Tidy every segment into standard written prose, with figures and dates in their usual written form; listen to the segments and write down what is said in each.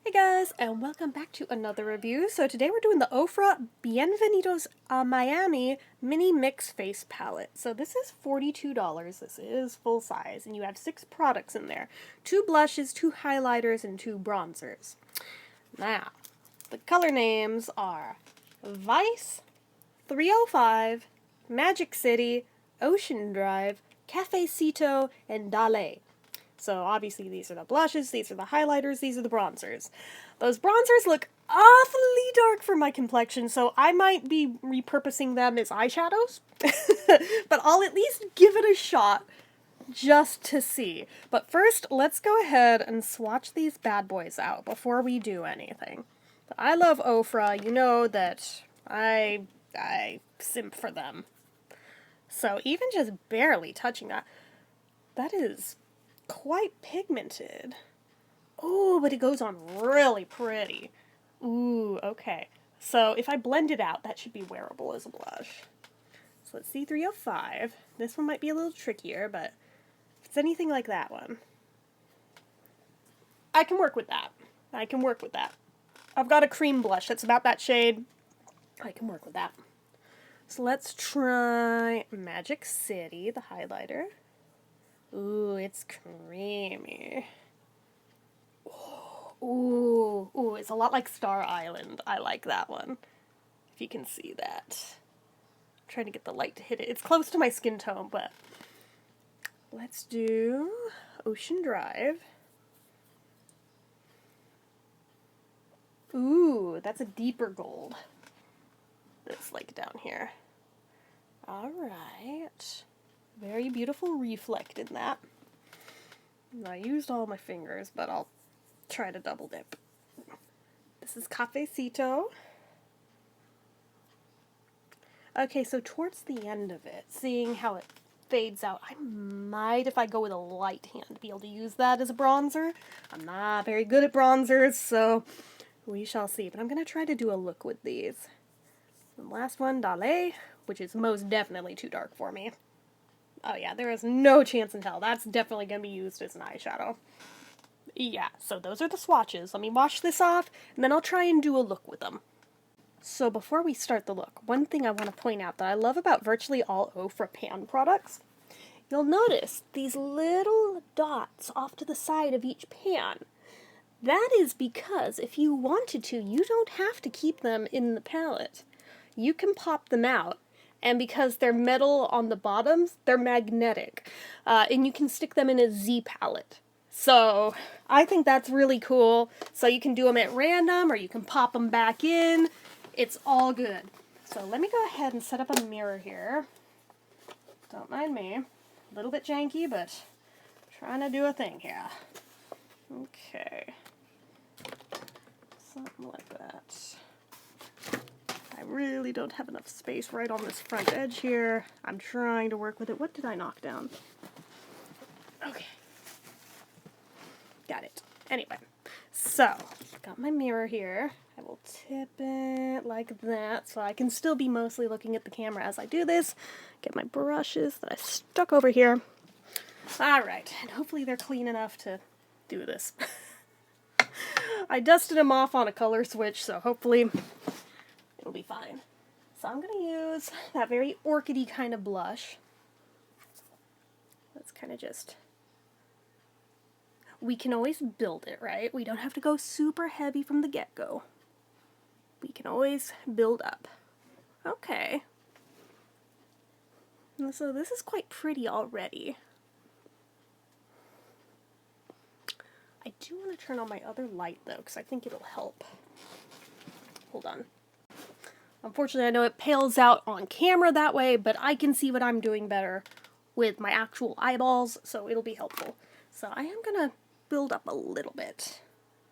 Hey guys, and welcome back to another review. So today we're doing the Ofra Bienvenidos Miami Mini Mix Face Palette. So this is $42. This is full size, and you have 6 products in there. 2 blushes, 2 highlighters, and 2 bronzers. Now, the color names are Vice, 305, Magic City, Ocean Drive, Cafecito, and Dale. So obviously these are the blushes, these are the highlighters, these are the bronzers. Those bronzers look awfully dark for my complexion, so I might be repurposing them as eyeshadows. But I'll at least give it a shot just to see. But first, let's go ahead and swatch these bad boys out before we do anything. I love Ofra. You know that I simp for them. So even just barely touching that is quite pigmented. Oh, but it goes on really pretty. Ooh, okay. So if I blend it out, that should be wearable as a blush. So let's see 305. This one might be a little trickier, but if it's anything like that one, I can work with that. I can work with that. I've got a cream blush that's about that shade. I can work with that. So let's try Magic City, the highlighter. Ooh, it's creamy. Ooh, it's a lot like Star Island. I like that one. If you can see that. I'm trying to get the light to hit it. It's close to my skin tone, but let's do Ocean Drive. Ooh, that's a deeper gold. This like down here. Alright. Very beautiful reflect in that. I used all my fingers, but I'll try to double dip. This is Cafecito. Okay, so towards the end of it, seeing how it fades out, I might, if I go with a light hand, be able to use that as a bronzer. I'm not very good at bronzers, so we shall see. But I'm going to try to do a look with these. The last one, Dale, which is most definitely too dark for me. Oh yeah, there is no chance in hell. That's definitely going to be used as an eyeshadow. Yeah, so those are the swatches. Let me wash this off, and then I'll try and do a look with them. So before we start the look, one thing I want to point out that I love about virtually all Ofra pan products, you'll notice these little dots off to the side of each pan. That is because if you wanted to, you don't have to keep them in the palette. You can pop them out. And because they're metal on the bottoms, they're magnetic. And you can stick them in a Z palette. So I think that's really cool. So you can do them at random, or you can pop them back in. It's all good. So let me go ahead and set up a mirror here. Don't mind me. A little bit janky, but trying to do a thing here. Okay. Something like that. I really don't have enough space right on this front edge here. I'm trying to work with it. What did I knock down? Okay. Got it. Anyway, so, got my mirror here. I will tip it like that so I can still be mostly looking at the camera as I do this. Get my brushes that I stuck over here. Alright, and hopefully they're clean enough to do this. I dusted them off on a color switch, so hopefully it'll be fine. So I'm going to use that very orchidy kind of blush. Let's kind of just... We can always build it, right? We don't have to go super heavy from the get-go. We can always build up. Okay. And so this is quite pretty already. I do want to turn on my other light, though, because I think it'll help. Hold on. Unfortunately, I know it pales out on camera that way, but I can see what I'm doing better with my actual eyeballs, so it'll be helpful. So I am going to build up a little bit.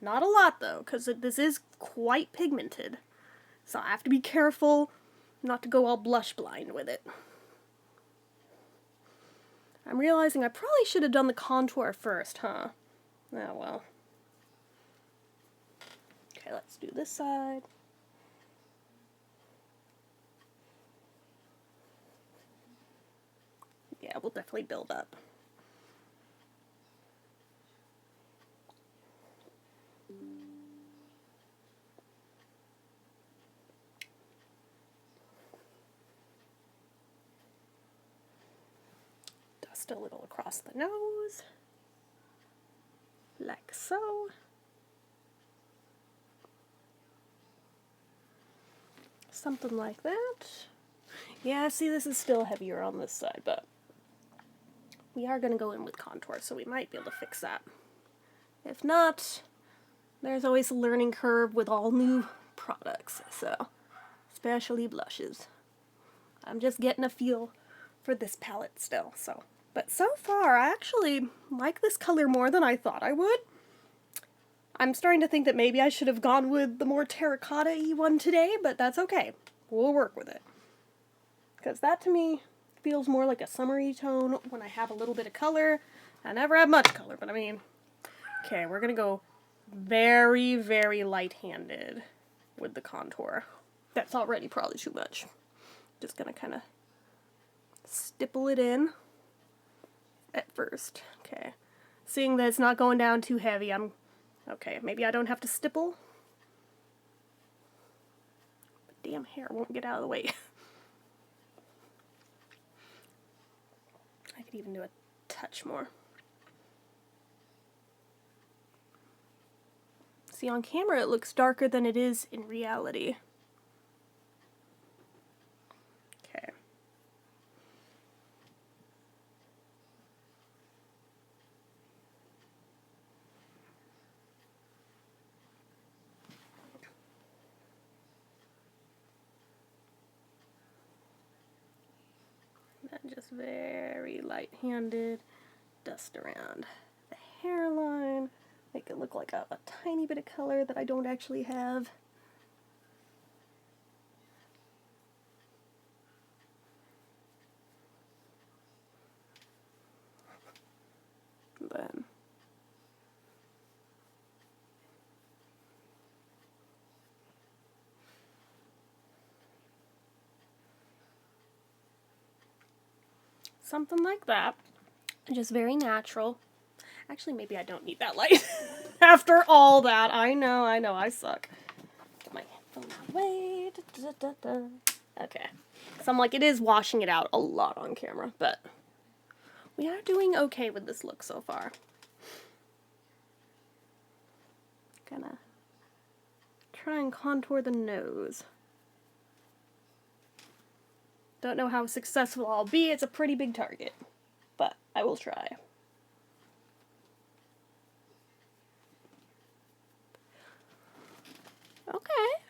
Not a lot, though, because this is quite pigmented. So I have to be careful not to go all blush blind with it. I'm realizing I probably should have done the contour first, huh? Oh, well. Okay, let's do this side. Yeah, we'll definitely build up. Just a little across the nose, like so. Something like that. Yeah, see, this is still heavier on this side, but we are going to go in with contour, so we might be able to fix that. If not, there's always a learning curve with all new products, so especially blushes. I'm just getting a feel for this palette still, so. But so far, I actually like this color more than I thought I would. I'm starting to think that maybe I should have gone with the more terracotta-y one today, but that's okay. We'll work with it. Because that, to me, feels more like a summery tone when I have a little bit of color. I never have much color, but I mean... Okay, we're going to go very, very light-handed with the contour. That's already probably too much. Just going to kind of stipple it in at first. Okay. Seeing that it's not going down too heavy, okay, maybe I don't have to stipple. The damn hair won't get out of the way. I could even do a touch more. See, on camera it looks darker than it is in reality. Okay. And just very light-handed, dust around the hairline. Make it look like a tiny bit of color that I don't actually have. Then something like that. Just very natural. Actually, maybe I don't need that light. After all that, I know, I suck. Get my headphone away. Okay. So I'm like, it is washing it out a lot on camera, but we are doing okay with this look so far. Gonna try and contour the nose. Don't know how successful I'll be. It's a pretty big target, but I will try. Okay.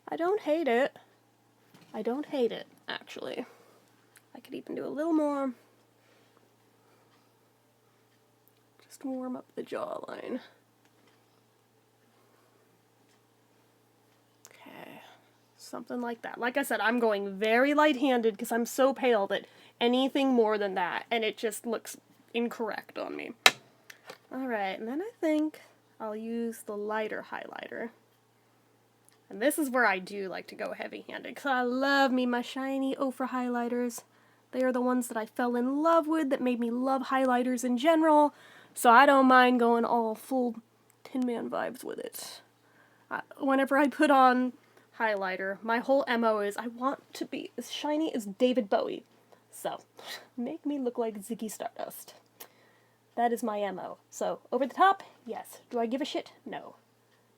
I don't hate it. I don't hate it, actually. I could even do a little more. Just warm up the jawline. Okay. Something like that. Like I said, I'm going very light-handed because I'm so pale that anything more than that, and it just looks incorrect on me. Alright, and then I think I'll use the lighter highlighter. And this is where I do like to go heavy-handed, because I love me my shiny Ofra highlighters. They are the ones that I fell in love with, that made me love highlighters in general, so I don't mind going all full Tin Man vibes with it. Whenever I put on highlighter, my whole MO is I want to be as shiny as David Bowie. So, make me look like Ziggy Stardust. That is my MO. So, over the top, yes. Do I give a shit? No.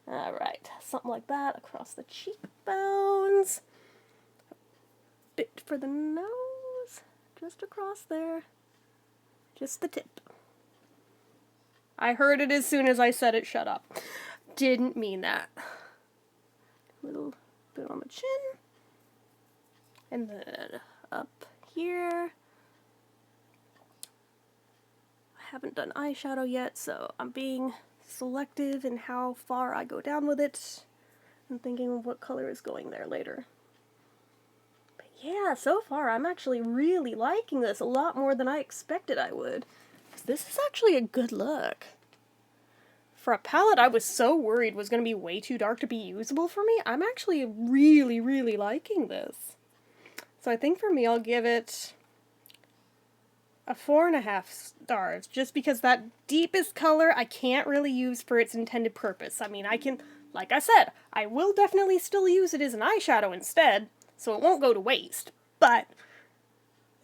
Alright, something like that across the cheekbones. A bit for the nose. Just across there. Just the tip. I heard it as soon as I said it, shut up. Didn't mean that. Little bit on the chin. And then up here. I haven't done eyeshadow yet, so I'm being selective in how far I go down with it and thinking of what color is going there later. But yeah, so far I'm actually really liking this a lot more than I expected I would. This is actually a good look. For a palette I was so worried was going to be way too dark to be usable for me, I'm actually really, really liking this. So I think for me I'll give it a 4.5 stars, just because that deepest color I can't really use for its intended purpose. I mean, I can, like I said, I will definitely still use it as an eyeshadow instead, so it won't go to waste, but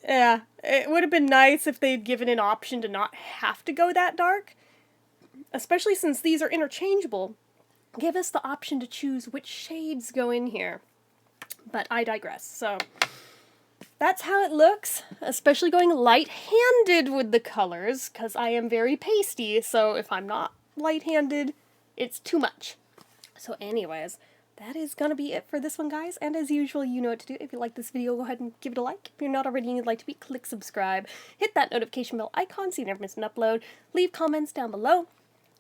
Yeah, it would have been nice if they'd given an option to not have to go that dark, especially since these are interchangeable. Give us the option to choose which shades go in here. But I digress. So that's how it looks, especially going light-handed with the colors, because I am very pasty, so if I'm not light-handed, it's too much. So anyways, that is gonna be it for this one, guys, and as usual, you know what to do. If you like this video, go ahead and give it a like. If you're not already and you'd like to be, click subscribe. Hit that notification bell icon so you never miss an upload. Leave comments down below.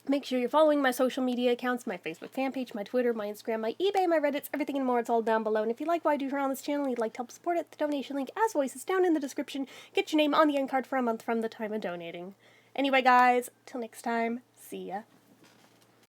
Make sure you're following my social media accounts, my Facebook fan page, my Twitter, my Instagram, my eBay, my Reddits, everything and more. It's all down below. And if you like what I do here on this channel and you'd like to help support it, the donation link, as always, is down in the description. Get your name on the end card for a month from the time of donating. Anyway, guys, till next time, see ya.